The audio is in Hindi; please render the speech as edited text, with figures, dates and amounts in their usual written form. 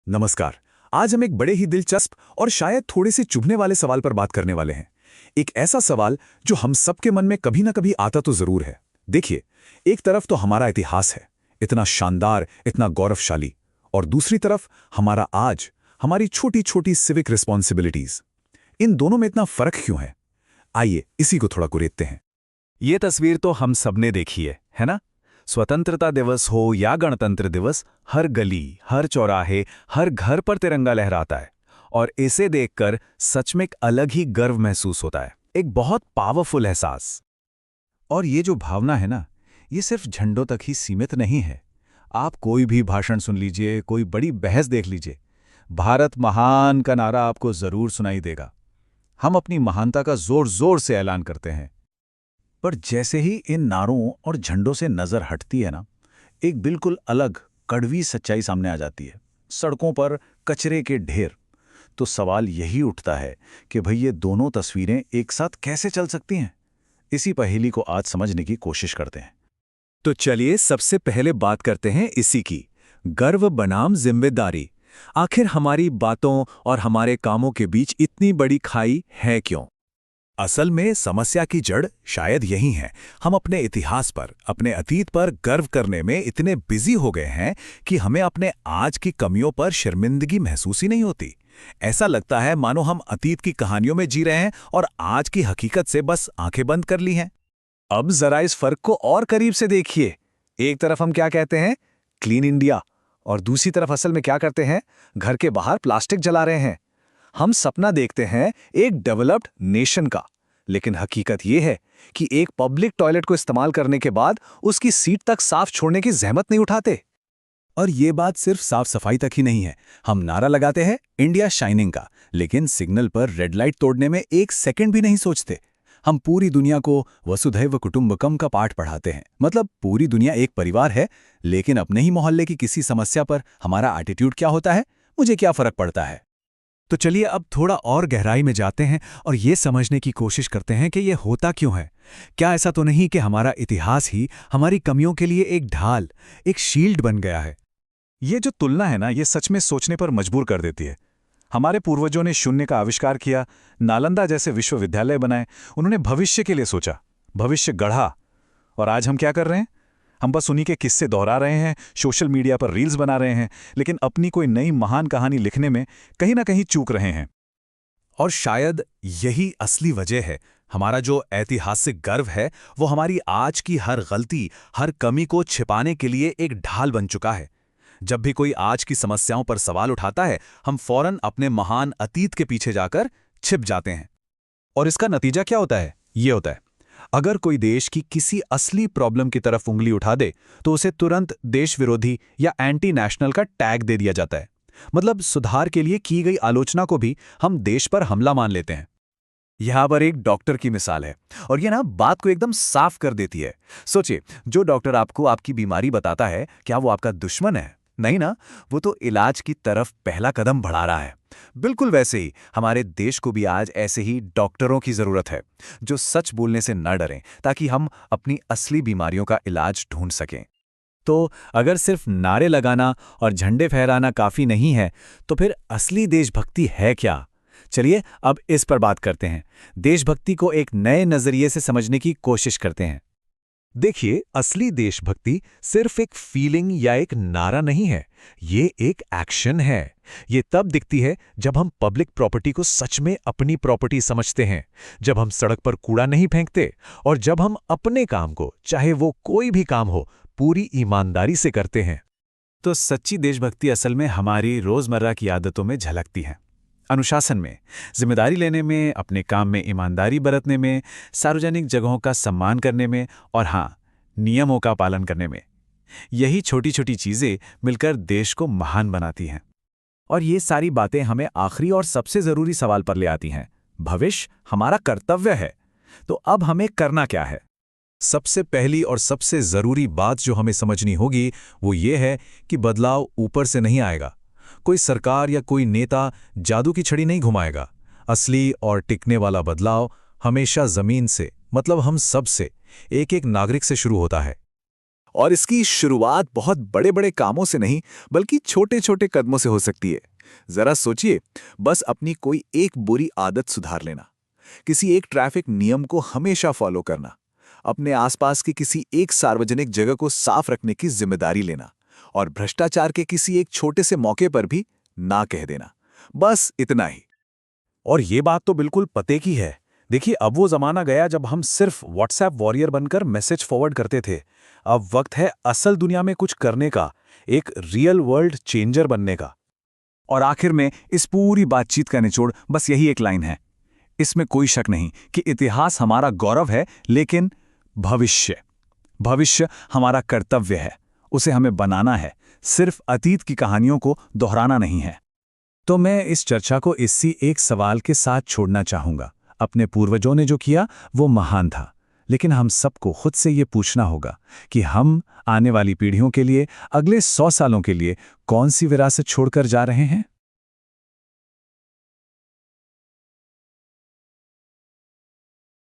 नमस्कार। आज हम एक बड़े ही दिलचस्प और शायद थोड़े से चुभने वाले सवाल पर बात करने वाले हैं। एक ऐसा सवाल जो हम सबके मन में कभी ना कभी आता तो जरूर है। देखिए, एक तरफ तो हमारा इतिहास है, इतना शानदार, इतना गौरवशाली, और दूसरी तरफ हमारा आज, हमारी छोटी छोटी सिविक रिस्पॉन्सिबिलिटीज। इन दोनों में इतना फर्क क्यों है? आइए इसी को थोड़ा कुरेदते हैं। ये तस्वीर तो हम सबने देखी है ना? स्वतंत्रता दिवस हो या गणतंत्र दिवस, हर गली, हर चौराहे, हर घर पर तिरंगा लहराता है। और इसे देखकर सच में एक अलग ही गर्व महसूस होता है, एक बहुत पावरफुल एहसास। और ये जो भावना है ना, ये सिर्फ झंडों तक ही सीमित नहीं है। आप कोई भी भाषण सुन लीजिए, कोई बड़ी बहस देख लीजिए, भारत महान का नारा आपको जरूर सुनाई देगा। हम अपनी महानता का जोर जोर से ऐलान करते हैं। पर जैसे ही इन नारों और झंडों से नजर हटती है ना, एक बिल्कुल अलग कड़वी सच्चाई सामने आ जाती है। सड़कों पर कचरे के ढेर। तो सवाल यही उठता है कि भाई ये दोनों तस्वीरें एक साथ कैसे चल सकती हैं? इसी पहेली को आज समझने की कोशिश करते हैं। तो चलिए सबसे पहले बात करते हैं इसी की, गर्व बनाम जिम्मेदारी। आखिर हमारी बातों और हमारे कामों के बीच इतनी बड़ी खाई है क्यों? असल में समस्या की जड़ शायद यही है। हम अपने इतिहास पर, अपने अतीत पर गर्व करने में इतने बिजी हो गए हैं कि हमें अपने आज की कमियों पर शर्मिंदगी महसूस ही नहीं होती। ऐसा लगता है मानो हम अतीत की कहानियों में जी रहे हैं और आज की हकीकत से बस आंखें बंद कर ली हैं। अब जरा इस फर्क को और करीब से देखिए। एक तरफ हम क्या कहते हैं, क्लीन इंडिया, और दूसरी तरफ असल में क्या करते हैं, घर के बाहर प्लास्टिक जला रहे हैं। हम सपना देखते हैं एक डेवलप्ड नेशन का, लेकिन हकीकत यह है कि एक पब्लिक टॉयलेट को इस्तेमाल करने के बाद उसकी सीट तक साफ छोड़ने की जहमत नहीं उठाते। और ये बात सिर्फ साफ सफाई तक ही नहीं है। हम नारा लगाते हैं इंडिया शाइनिंग का, लेकिन सिग्नल पर रेड लाइट तोड़ने में एक सेकंड भी नहीं सोचते। हम पूरी दुनिया को वसुधैव कुटुंबकम का पाठ पढ़ाते हैं, मतलब पूरी दुनिया एक परिवार है, लेकिन अपने ही मोहल्ले की किसी समस्या पर हमारा एटीट्यूड क्या होता है, मुझे क्या फर्क पड़ता है। तो चलिए अब थोड़ा और गहराई में जाते हैं और ये समझने की कोशिश करते हैं कि ये होता क्यों है। क्या ऐसा तो नहीं कि हमारा इतिहास ही हमारी कमियों के लिए एक ढाल, एक शील्ड बन गया है? ये जो तुलना है ना, ये सच में सोचने पर मजबूर कर देती है। हमारे पूर्वजों ने शून्य का आविष्कार किया, नालंदा जैसे विश्वविद्यालय बनाए, उन्होंने भविष्य के लिए सोचा, भविष्य गढ़ा। और आज हम क्या कर रहे हैं? हम बस उन्हीं के किस्से दोहरा रहे हैं, सोशल मीडिया पर रील्स बना रहे हैं, लेकिन अपनी कोई नई महान कहानी लिखने में कहीं ना कहीं चूक रहे हैं। और शायद यही असली वजह है। हमारा जो ऐतिहासिक गर्व है वो हमारी आज की हर गलती, हर कमी को छिपाने के लिए एक ढाल बन चुका है। जब भी कोई आज की समस्याओं पर सवाल उठाता है, हम फौरन अपने महान अतीत के पीछे जाकर छिप जाते हैं। और इसका नतीजा क्या होता है? ये होता है, अगर कोई देश की किसी असली प्रॉब्लम की तरफ उंगली उठा दे तो उसे तुरंत देश विरोधी या एंटी नेशनल का टैग दे दिया जाता है। मतलब सुधार के लिए की गई आलोचना को भी हम देश पर हमला मान लेते हैं। यहां पर एक डॉक्टर की मिसाल है, और ये ना बात को एकदम साफ कर देती है। सोचिए, जो डॉक्टर आपको आपकी बीमारी बताता है, क्या वो आपका दुश्मन है? नहीं ना, वो तो इलाज की तरफ पहला कदम बढ़ा रहा है। बिल्कुल वैसे ही हमारे देश को भी आज ऐसे ही डॉक्टरों की जरूरत है, जो सच बोलने से न डरें, ताकि हम अपनी असली बीमारियों का इलाज ढूंढ सकें। तो अगर सिर्फ नारे लगाना और झंडे फहराना काफी नहीं है, तो फिर असली देशभक्ति है क्या? चलिए अब इस पर बात करते हैं। देशभक्ति को एक नए नजरिए से समझने की कोशिश करते हैं। देखिए, असली देशभक्ति सिर्फ एक फीलिंग या एक नारा नहीं है, ये एक एक्शन है। ये तब दिखती है जब हम पब्लिक प्रॉपर्टी को सच में अपनी प्रॉपर्टी समझते हैं, जब हम सड़क पर कूड़ा नहीं फेंकते, और जब हम अपने काम को, चाहे वो कोई भी काम हो, पूरी ईमानदारी से करते हैं। तो सच्ची देशभक्ति असल में हमारी रोजमर्रा की आदतों में झलकती है। अनुशासन में, जिम्मेदारी लेने में, अपने काम में ईमानदारी बरतने में, सार्वजनिक जगहों का सम्मान करने में, और हाँ, नियमों का पालन करने में। यही छोटी छोटी चीजें मिलकर देश को महान बनाती हैं। और ये सारी बातें हमें आखिरी और सबसे जरूरी सवाल पर ले आती हैं। भविष्य हमारा कर्तव्य है, तो अब हमें करना क्या है? सबसे पहली और सबसे जरूरी बात जो हमें समझनी होगी वो ये है कि बदलाव ऊपर से नहीं आएगा। कोई सरकार या कोई नेता जादू की छड़ी नहीं घुमाएगा। असली और टिकने वाला बदलाव हमेशा जमीन से, मतलब हम सब से, एक एक नागरिक से शुरू होता है। और इसकी शुरुआत बहुत बड़े बड़े कामों से नहीं, बल्कि छोटे छोटे कदमों से हो सकती है। जरा सोचिए, बस अपनी कोई एक बुरी आदत सुधार लेना, किसी एक ट्रैफिक नियम को हमेशा फॉलो करना, अपने आसपास की किसी एक सार्वजनिक जगह को साफ रखने की जिम्मेदारी लेना, और भ्रष्टाचार के किसी एक छोटे से मौके पर भी ना कह देना। बस इतना ही। और ये बात तो बिल्कुल पते की है। देखिए, अब वो जमाना गया जब हम सिर्फ व्हाट्सएप वॉरियर बनकर मैसेज फॉरवर्ड करते थे। अब वक्त है असल दुनिया में कुछ करने का, एक रियल वर्ल्ड चेंजर बनने का। और आखिर में इस पूरी बातचीत का निचोड़ बस यही एक लाइन है। इसमें कोई शक नहीं कि इतिहास हमारा गौरव है, लेकिन भविष्य हमारा कर्तव्य है। उसे हमें बनाना है, सिर्फ अतीत की कहानियों को दोहराना नहीं है। तो मैं इस चर्चा को इसी एक सवाल के साथ छोड़ना चाहूंगा। अपने पूर्वजों ने जो किया वो महान था, लेकिन हम सबको खुद से ये पूछना होगा कि हम आने वाली पीढ़ियों के लिए, अगले 100 सालों के लिए कौन सी विरासत छोड़कर जा रहे हैं।